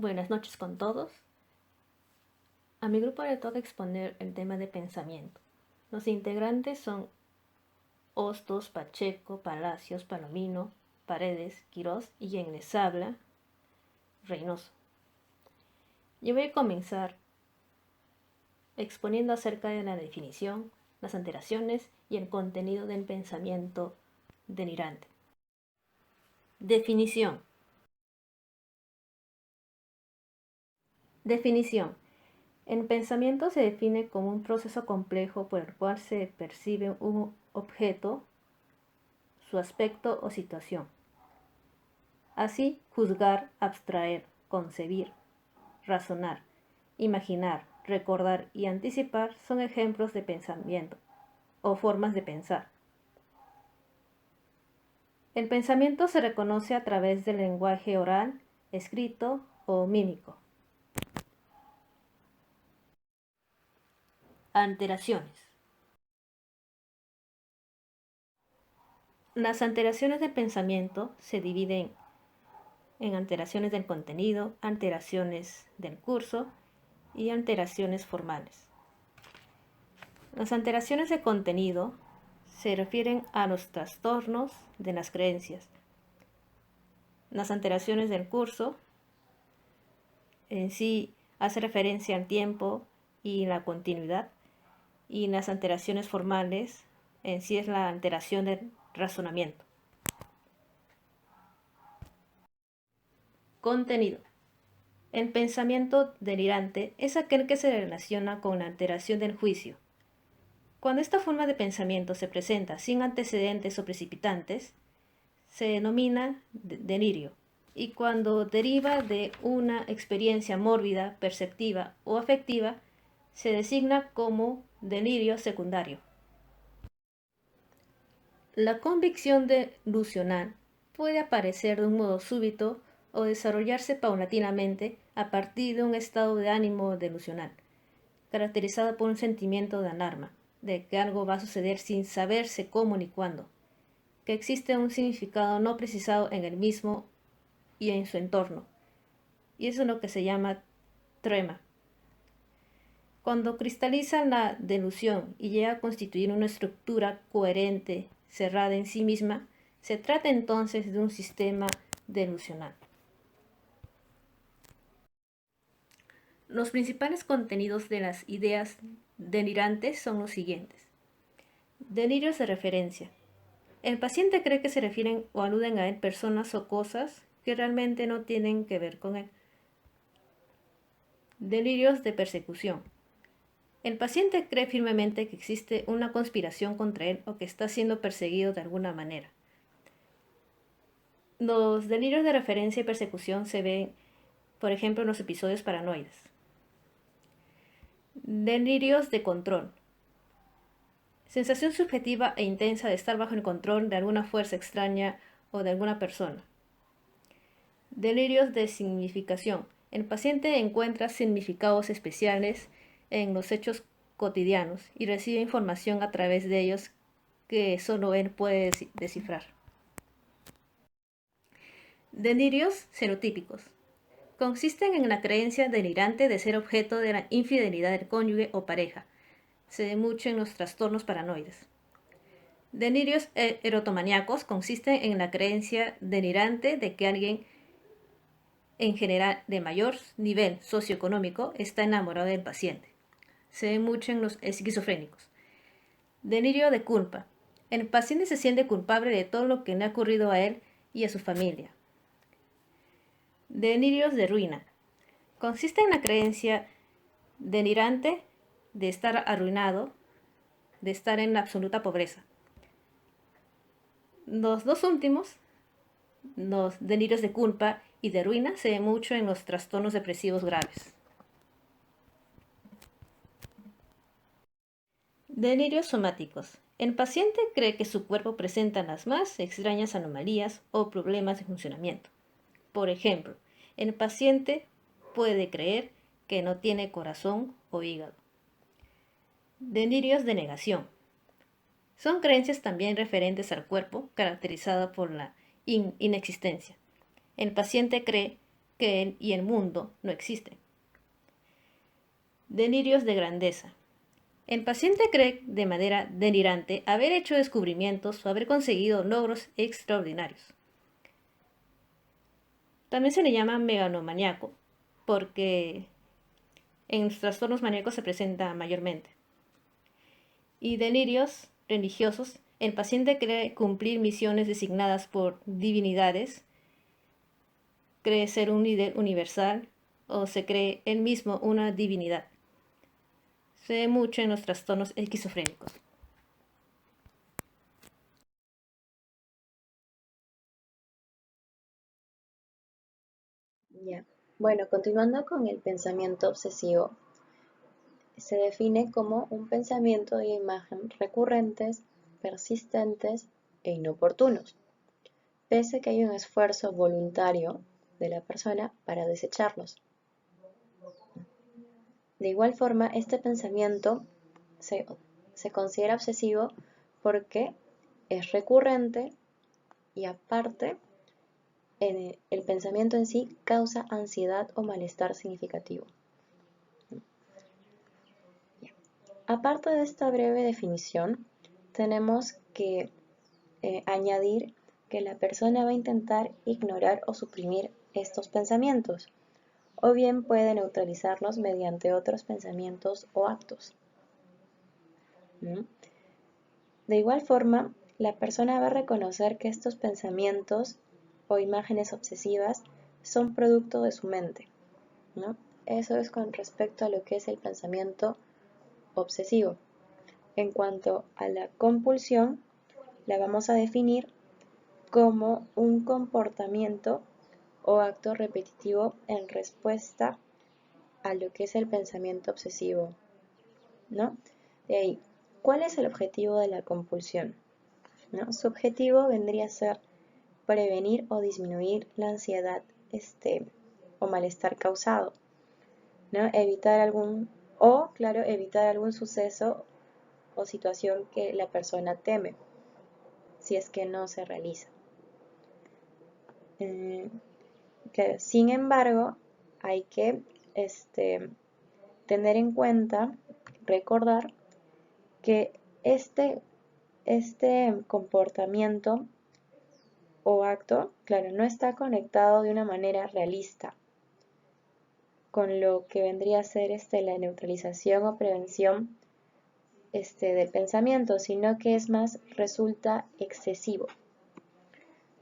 Buenas noches con todos. A mi grupo le toca exponer el tema de pensamiento. Los integrantes son Hostos, Pacheco, Palacios, Palomino, Paredes, Quirós y quien les habla, Reynoso. Yo voy a comenzar exponiendo acerca de la definición, las alteraciones y el contenido del pensamiento delirante. Definición. Definición. El pensamiento se define como un proceso complejo por el cual se percibe un objeto, su aspecto o situación. Así, juzgar, abstraer, concebir, razonar, imaginar, recordar y anticipar son ejemplos de pensamiento o formas de pensar. El pensamiento se reconoce a través del lenguaje oral, escrito o mímico. Alteraciones. Las alteraciones del pensamiento se dividen en alteraciones del contenido, alteraciones del curso y alteraciones formales. Las alteraciones de contenido se refieren a los trastornos de las creencias. Las alteraciones del curso en sí hace referencia al tiempo y la continuidad, y las alteraciones formales en sí es la alteración del razonamiento. Contenido. El pensamiento delirante es aquel que se relaciona con la alteración del juicio. Cuando esta forma de pensamiento se presenta sin antecedentes o precipitantes, se denomina delirio, y cuando deriva de una experiencia mórbida, perceptiva o afectiva, se designa como delirio secundario. La convicción delusional puede aparecer de un modo súbito o desarrollarse paulatinamente a partir de un estado de ánimo delusional, caracterizado por un sentimiento de alarma, de que algo va a suceder sin saberse cómo ni cuándo, que existe un significado no precisado en el mismo y en su entorno, y eso es lo que se llama trema. Cuando cristaliza la delusión y llega a constituir una estructura coherente, cerrada en sí misma, se trata entonces de un sistema delusional. Los principales contenidos de las ideas delirantes son los siguientes. Delirios de referencia. El paciente cree que se refieren o aluden a él personas o cosas que realmente no tienen que ver con él. Delirios de persecución. El paciente cree firmemente que existe una conspiración contra él o que está siendo perseguido de alguna manera. Los delirios de referencia y persecución se ven, por ejemplo, en los episodios paranoides. Delirios de control. Sensación subjetiva e intensa de estar bajo el control de alguna fuerza extraña o de alguna persona. Delirios de significación. El paciente encuentra significados especiales en los hechos cotidianos y recibe información a través de ellos que solo él puede descifrar. Delirios serotípicos. Consisten en la creencia delirante de ser objeto de la infidelidad del cónyuge o pareja. Se ve mucho en los trastornos paranoides. Delirios erotomaníacos consisten en la creencia delirante de que alguien, en general de mayor nivel socioeconómico, está enamorado del paciente. Se ve mucho en los esquizofrénicos. Delirio de culpa. El paciente se siente culpable de todo lo que le ha ocurrido a él y a su familia. Delirios de ruina. Consiste en la creencia delirante de estar arruinado, de estar en la absoluta pobreza. Los dos últimos, los delirios de culpa y de ruina, se ven mucho en los trastornos depresivos graves. Delirios somáticos. El paciente cree que su cuerpo presenta las más extrañas anomalías o problemas de funcionamiento. Por ejemplo, el paciente puede creer que no tiene corazón o hígado. Delirios de negación. Son creencias también referentes al cuerpo, caracterizadas por la inexistencia. El paciente cree que él y el mundo no existen. Delirios de grandeza. El paciente cree de manera delirante haber hecho descubrimientos o haber conseguido logros extraordinarios. También se le llama megalomaníaco, porque en los trastornos maníacos se presenta mayormente. Y delirios religiosos. El paciente cree cumplir misiones designadas por divinidades, cree ser un líder universal o se cree él mismo una divinidad. Se ve mucho en los trastornos esquizofrénicos. Ya. Bueno, continuando con el pensamiento obsesivo, se define como un pensamiento de imagen recurrentes, persistentes e inoportunos, pese a que hay un esfuerzo voluntario de la persona para desecharlos. De igual forma, este pensamiento se considera obsesivo porque es recurrente y aparte el pensamiento en sí causa ansiedad o malestar significativo. Aparte de esta breve definición, tenemos que añadir que la persona va a intentar ignorar o suprimir estos pensamientos, o bien puede neutralizarlos mediante otros pensamientos o actos. ¿Mm? De igual forma, la persona va a reconocer que estos pensamientos o imágenes obsesivas son producto de su mente, ¿no? Eso es con respecto a lo que es el pensamiento obsesivo. En cuanto a la compulsión, la vamos a definir como un comportamiento o acto repetitivo en respuesta a lo que es el pensamiento obsesivo, ¿no? De ahí, ¿cuál es el objetivo de la compulsión? ¿No? Su objetivo vendría a ser prevenir o disminuir la ansiedad o malestar causado, ¿no? Evitar algún suceso o situación que la persona teme, si es que no se realiza. Sin embargo, hay que tener en cuenta, recordar que este comportamiento o acto, claro, no está conectado de una manera realista con lo que vendría a ser la neutralización o prevención del pensamiento, sino que es más, resulta excesivo.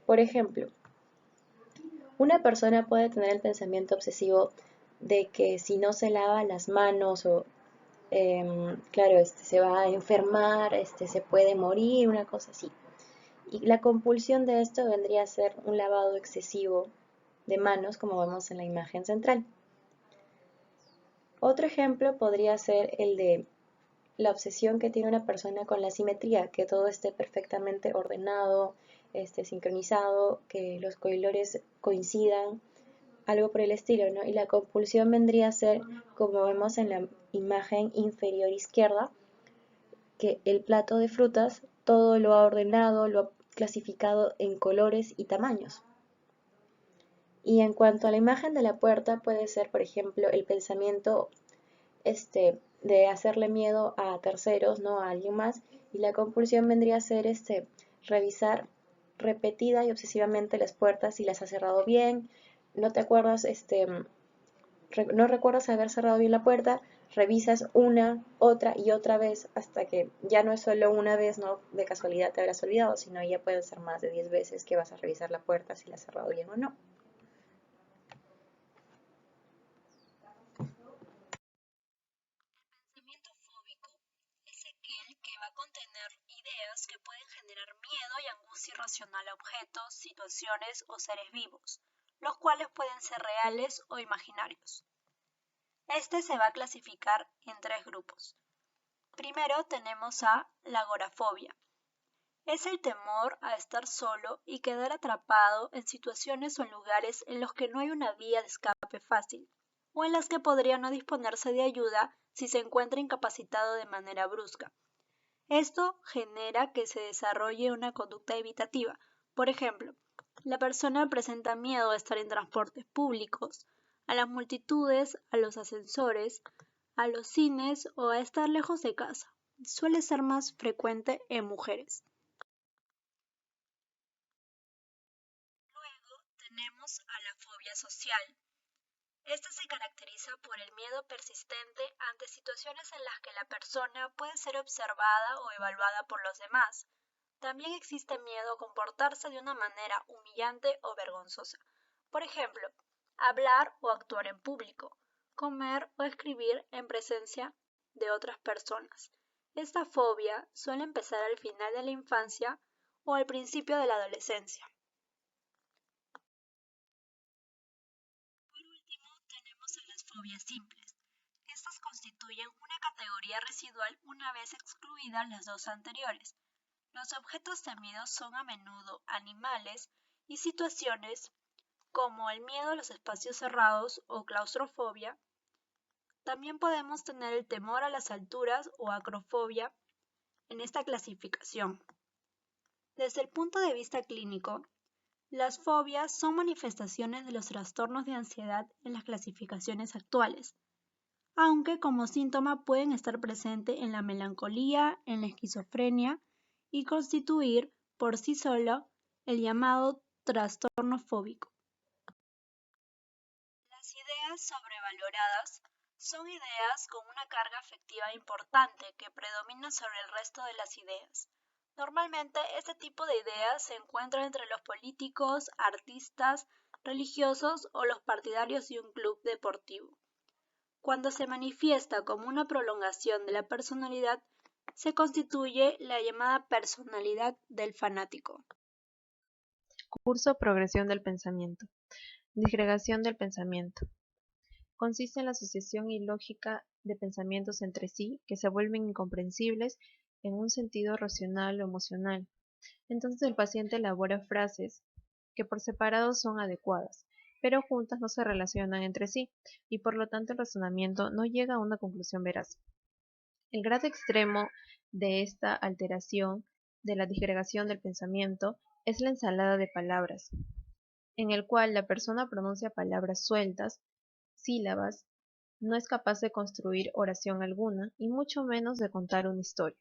Por ejemplo, una persona puede tener el pensamiento obsesivo de que si no se lava las manos o, claro, se va a enfermar, se puede morir, una cosa así. Y la compulsión de esto vendría a ser un lavado excesivo de manos, como vemos en la imagen central. Otro ejemplo podría ser el de la obsesión que tiene una persona con la simetría, que todo esté perfectamente ordenado, sincronizado, que los colores coincidan, algo por el estilo, ¿no? Y la compulsión vendría a ser, como vemos en la imagen inferior izquierda, que el plato de frutas todo lo ha ordenado, lo ha clasificado en colores y tamaños. Y en cuanto a la imagen de la puerta, puede ser, por ejemplo, el pensamiento de hacerle miedo a terceros, ¿no? A alguien más, y la compulsión vendría a ser revisar repetida y obsesivamente las puertas si las ha cerrado bien, no te acuerdas, no recuerdas haber cerrado bien la puerta, revisas una, otra y otra vez hasta que ya no es solo una vez, no de casualidad te habrás olvidado, sino ya pueden ser más de 10 veces que vas a revisar la puerta si la has cerrado bien o no. Pensamiento fóbico es aquel que va a contener ideas que pueden generar miedo y angustia irracional a objetos, situaciones o seres vivos, los cuales pueden ser reales o imaginarios. Este se va a clasificar en tres grupos. Primero tenemos a la agorafobia. Es el temor a estar solo y quedar atrapado en situaciones o en lugares en los que no hay una vía de escape fácil, o en las que podría no disponerse de ayuda si se encuentra incapacitado de manera brusca. Esto genera que se desarrolle una conducta evitativa. Por ejemplo, La persona presenta miedo a estar en transportes públicos, a las multitudes, a los ascensores, a los cines o a estar lejos de casa. Suele ser más frecuente en mujeres. Luego tenemos a la fobia social. Esta se caracteriza por el miedo persistente ante situaciones en las que la persona puede ser observada o evaluada por los demás. También existe miedo a comportarse de una manera humillante o vergonzosa. Por ejemplo, hablar o actuar en público, comer o escribir en presencia de otras personas. Esta fobia suele empezar al final de la infancia o al principio de la adolescencia. Por último, tenemos a las fobias simples. Estas constituyen una categoría residual una vez excluidas las dos anteriores. Los objetos temidos son a menudo animales y situaciones como el miedo a los espacios cerrados o claustrofobia. También podemos tener el temor a las alturas o acrofobia en esta clasificación. Desde el punto de vista clínico, las fobias son manifestaciones de los trastornos de ansiedad en las clasificaciones actuales, aunque como síntoma pueden estar presentes en la melancolía, en la esquizofrenia y constituir por sí solo el llamado trastorno fóbico. Las ideas sobrevaloradas son ideas con una carga afectiva importante que predomina sobre el resto de las ideas. Normalmente este tipo de ideas se encuentran entre los políticos, artistas, religiosos o los partidarios de un club deportivo. Cuando se manifiesta como una prolongación de la personalidad, se constituye la llamada personalidad del fanático. Curso Progresión del pensamiento. Disgregación del pensamiento. Consiste en la asociación ilógica de pensamientos entre sí que se vuelven incomprensibles en un sentido racional o emocional. Entonces el paciente elabora frases que por separado son adecuadas, pero juntas no se relacionan entre sí y por lo tanto el razonamiento no llega a una conclusión veraz. El grado extremo de esta alteración de la disgregación del pensamiento es la ensalada de palabras, en el cual la persona pronuncia palabras sueltas, sílabas, no es capaz de construir oración alguna y mucho menos de contar una historia.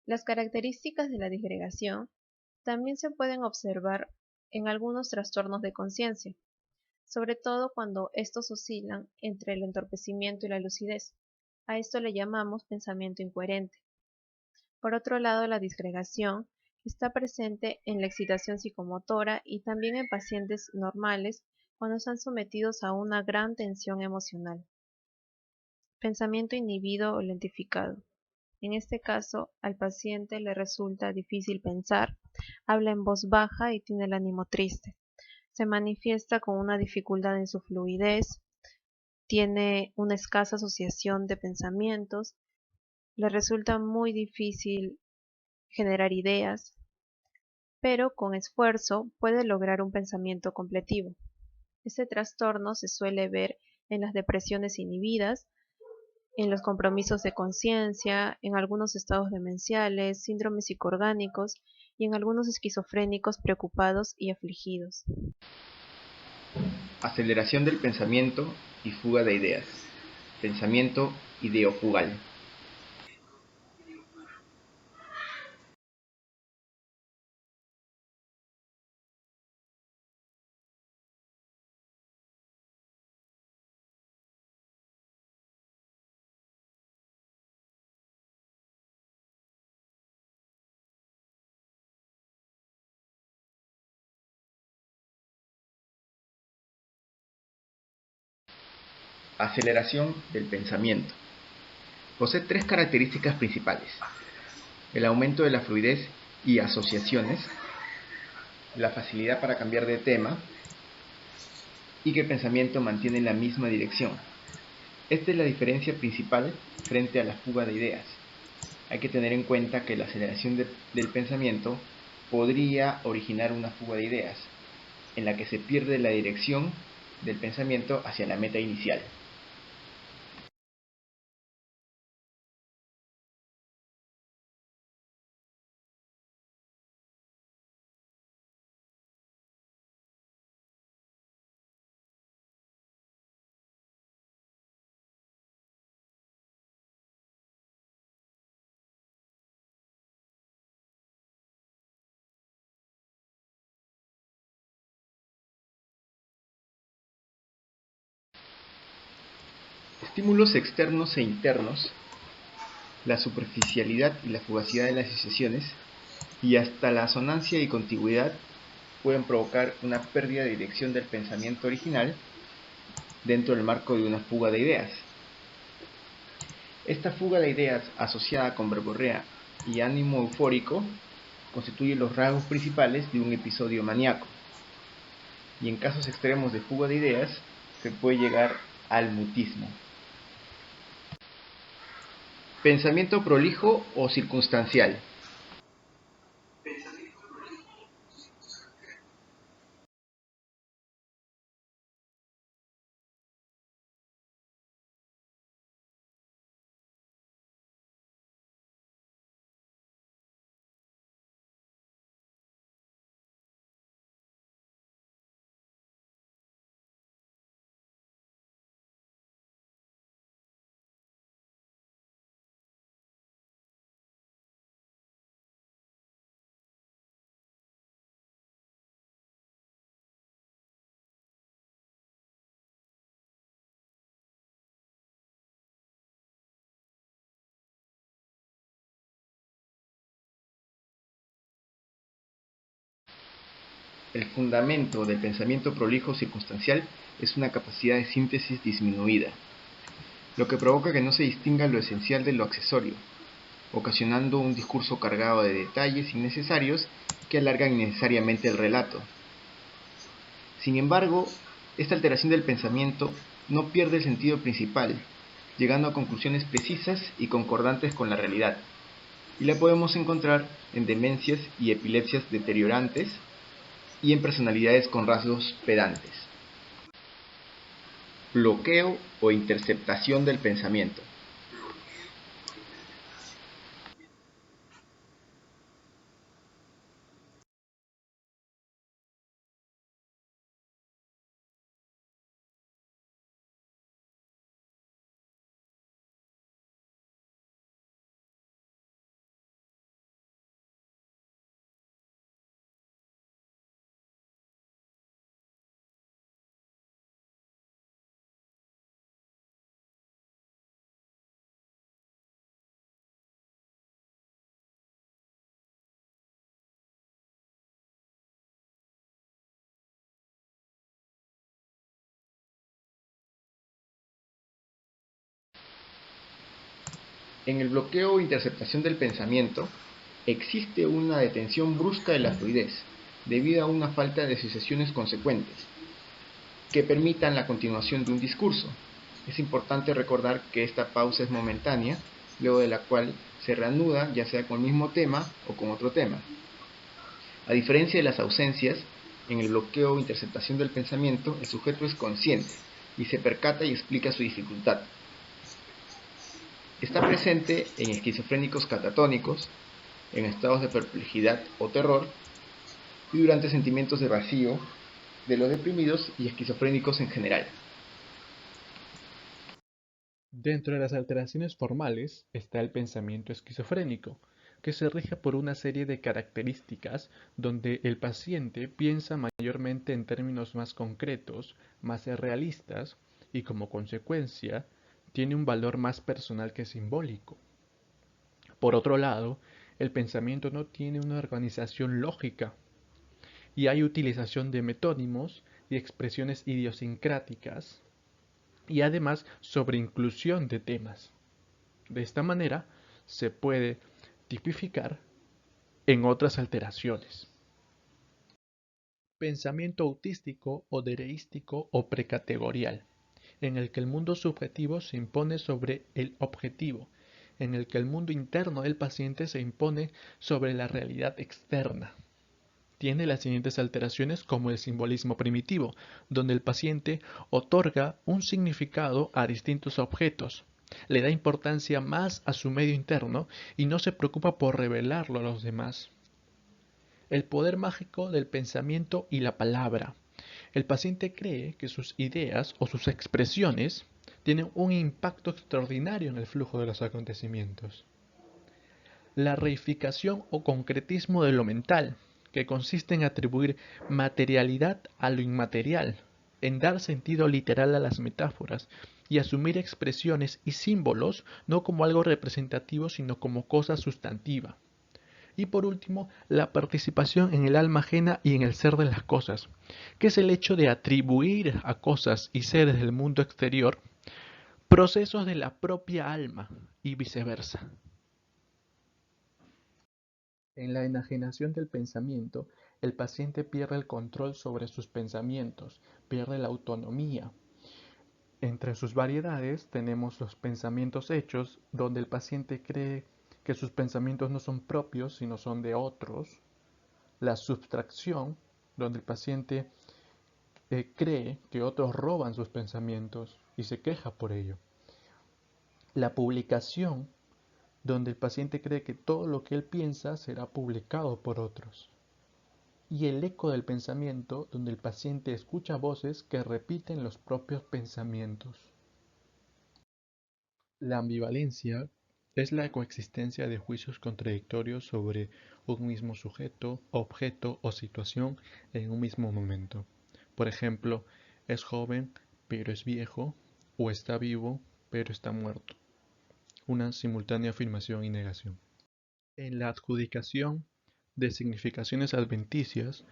Las características de la disgregación también se pueden observar en algunos trastornos de conciencia, sobre todo cuando estos oscilan entre el entorpecimiento y la lucidez. A esto le llamamos pensamiento incoherente. Por otro lado, la disgregación está presente en la excitación psicomotora y también en pacientes normales cuando están sometidos a una gran tensión emocional. Pensamiento inhibido o lentificado. En este caso, al paciente le resulta difícil pensar, habla en voz baja y tiene el ánimo triste. Se manifiesta con una dificultad en su fluidez, tiene una escasa asociación de pensamientos, le resulta muy difícil generar ideas, pero con esfuerzo puede lograr un pensamiento completivo. Este trastorno se suele ver en las depresiones inhibidas, en los compromisos de conciencia, en algunos estados demenciales, síndromes psicoorgánicos y en algunos esquizofrénicos preocupados y afligidos. Aceleración del pensamiento y fuga de ideas. Pensamiento ideofugal. Aceleración del pensamiento. Posee tres características principales: el aumento de la fluidez y asociaciones, la facilidad para cambiar de tema y que el pensamiento mantiene la misma dirección. Esta es la diferencia principal frente a la fuga de ideas. Hay que tener en cuenta que la aceleración del pensamiento podría originar una fuga de ideas, en la que se pierde la dirección del pensamiento hacia la meta inicial. Estímulos externos e internos, la superficialidad y la fugacidad de las asociaciones, y hasta la asonancia y contigüidad pueden provocar una pérdida de dirección del pensamiento original dentro del marco de una fuga de ideas. Esta fuga de ideas asociada con verborrea y ánimo eufórico constituye los rasgos principales de un episodio maníaco. Y en casos extremos de fuga de ideas se puede llegar al mutismo. Pensamiento prolijo o circunstancial. El fundamento del pensamiento prolijo circunstancial es una capacidad de síntesis disminuida, lo que provoca que no se distinga lo esencial de lo accesorio, ocasionando un discurso cargado de detalles innecesarios que alargan innecesariamente el relato. Sin embargo, esta alteración del pensamiento no pierde el sentido principal, llegando a conclusiones precisas y concordantes con la realidad, y la podemos encontrar en demencias y epilepsias deteriorantes y en personalidades con rasgos pedantes. Bloqueo o interceptación del pensamiento. En el bloqueo o interceptación del pensamiento, existe una detención brusca de la fluidez, debido a una falta de asociaciones consecuentes, que permitan la continuación de un discurso. Es importante recordar que esta pausa es momentánea, luego de la cual se reanuda ya sea con el mismo tema o con otro tema. A diferencia de las ausencias, en el bloqueo o interceptación del pensamiento, el sujeto es consciente y se percata y explica su dificultad. Está presente en esquizofrénicos catatónicos, en estados de perplejidad o terror, y durante sentimientos de vacío de los deprimidos y esquizofrénicos en general. Dentro de las alteraciones formales está el pensamiento esquizofrénico, que se rige por una serie de características donde el paciente piensa mayormente en términos más concretos, más realistas y como consecuencia tiene un valor más personal que simbólico. Por otro lado, el pensamiento no tiene una organización lógica y hay utilización de metónimos y expresiones idiosincráticas y además sobreinclusión de temas. De esta manera se puede tipificar en otras alteraciones. Pensamiento autístico o dereístico o precategorial, en el que el mundo subjetivo se impone sobre el objetivo, en el que el mundo interno del paciente se impone sobre la realidad externa. Tiene las siguientes alteraciones como el simbolismo primitivo, donde el paciente otorga un significado a distintos objetos, le da importancia más a su medio interno y no se preocupa por revelarlo a los demás. El poder mágico del pensamiento y la palabra. El paciente cree que sus ideas o sus expresiones tienen un impacto extraordinario en el flujo de los acontecimientos. La reificación o concretismo de lo mental, que consiste en atribuir materialidad a lo inmaterial, en dar sentido literal a las metáforas y asumir expresiones y símbolos no como algo representativo, sino como cosa sustantiva. Y por último, la participación en el alma ajena y en el ser de las cosas, que es el hecho de atribuir a cosas y seres del mundo exterior procesos de la propia alma y viceversa. En la enajenación del pensamiento, el paciente pierde el control sobre sus pensamientos, pierde la autonomía. Entre sus variedades tenemos los pensamientos hechos, donde el paciente cree que sus pensamientos no son propios, sino son de otros. La subtracción, donde el paciente cree que otros roban sus pensamientos y se queja por ello. La publicación, donde el paciente cree que todo lo que él piensa será publicado por otros. Y el eco del pensamiento, donde el paciente escucha voces que repiten los propios pensamientos. La ambivalencia es la coexistencia de juicios contradictorios sobre un mismo sujeto, objeto o situación en un mismo momento. Por ejemplo, es joven pero es viejo, o está vivo pero está muerto. Una simultánea afirmación y negación. En la adjudicación de significaciones adventicias,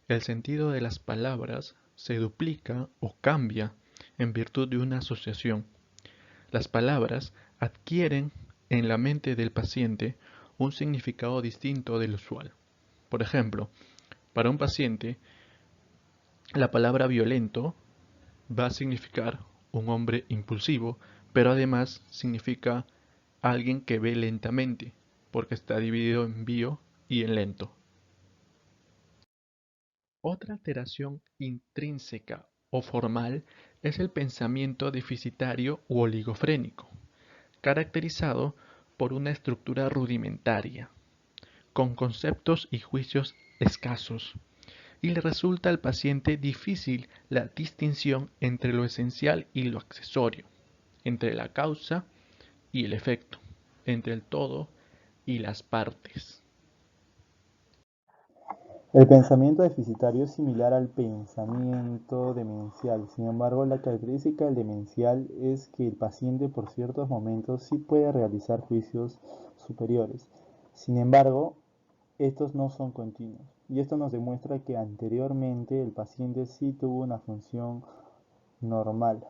el sentido de las palabras se duplica o cambia en virtud de una asociación. Las palabras adquieren en la mente del paciente un significado distinto del usual. Por ejemplo, para un paciente, la palabra violento va a significar un hombre impulsivo, pero además significa alguien que ve lentamente, porque está dividido en bio y en lento. Otra alteración intrínseca o formal es el pensamiento deficitario u oligofrénico, caracterizado por una estructura rudimentaria, con conceptos y juicios escasos, y le resulta al paciente difícil la distinción entre lo esencial y lo accesorio, entre la causa y el efecto, entre el todo y las partes. El pensamiento deficitario es similar al pensamiento demencial. Sin embargo, la característica del demencial es que el paciente por ciertos momentos sí puede realizar juicios superiores. Sin embargo, estos no son continuos. Y esto nos demuestra que anteriormente el paciente sí tuvo una función normal.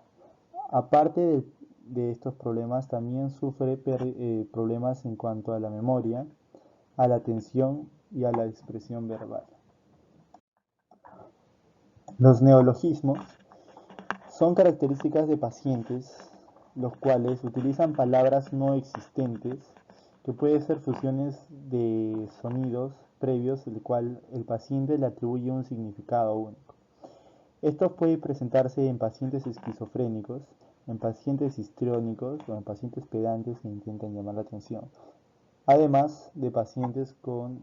Aparte de estos problemas, también sufre problemas en cuanto a la memoria, a la atención y a la expresión verbal. Los neologismos son características de pacientes los cuales utilizan palabras no existentes, que pueden ser fusiones de sonidos previos, el cual el paciente le atribuye un significado único. Esto puede presentarse en pacientes esquizofrénicos, en pacientes histriónicos o en pacientes pedantes que intentan llamar la atención, además de pacientes con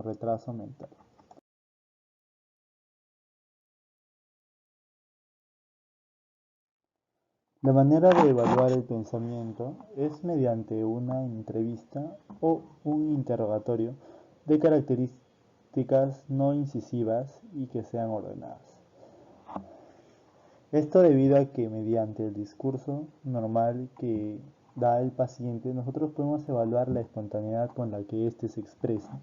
retraso mental. La manera de evaluar el pensamiento es mediante una entrevista o un interrogatorio de características no incisivas y que sean ordenadas. Esto debido a que mediante el discurso normal que da el paciente, nosotros podemos evaluar la espontaneidad con la que éste se expresa,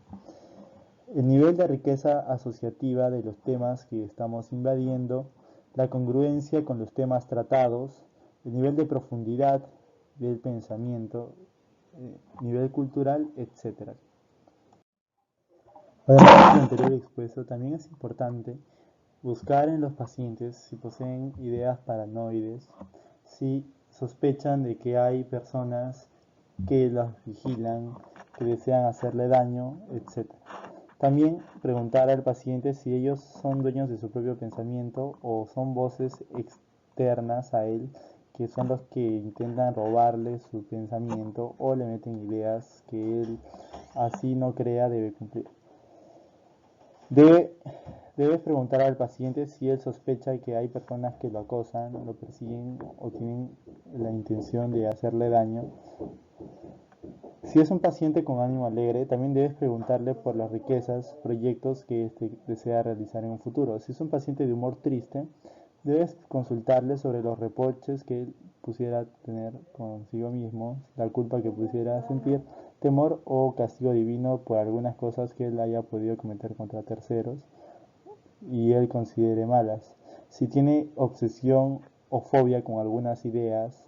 el nivel de riqueza asociativa de los temas que estamos invadiendo, la congruencia con los temas tratados, el nivel de profundidad del pensamiento, nivel cultural, etc. Además de lo anterior expuesto, también es importante buscar en los pacientes si poseen ideas paranoides, si sospechan de que hay personas que los vigilan, que desean hacerle daño, etc. También preguntar al paciente si ellos son dueños de su propio pensamiento o son voces externas a él que son los que intentan robarle su pensamiento o le meten ideas que él así no crea debe cumplir. Debes preguntar al paciente si él sospecha que hay personas que lo acosan, lo persiguen o tienen la intención de hacerle daño. Si es un paciente con ánimo alegre, también debes preguntarle por las riquezas, proyectos que éste desea realizar en un futuro. Si es un paciente de humor triste, Debes consultarle sobre los reproches que él pusiera tener consigo mismo, la culpa que pusiera sentir, temor o castigo divino por algunas cosas que él haya podido cometer contra terceros y él considere malas. Si tiene obsesión o fobia con algunas ideas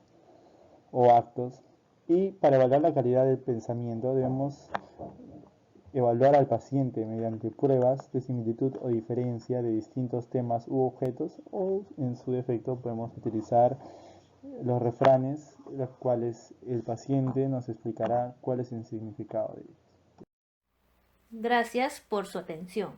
o actos. Y para evaluar la calidad del pensamiento debemos evaluar al paciente mediante pruebas de similitud o diferencia de distintos temas u objetos, o en su defecto podemos utilizar los refranes, los cuales el paciente nos explicará cuál es el significado de ellos. Gracias por su atención.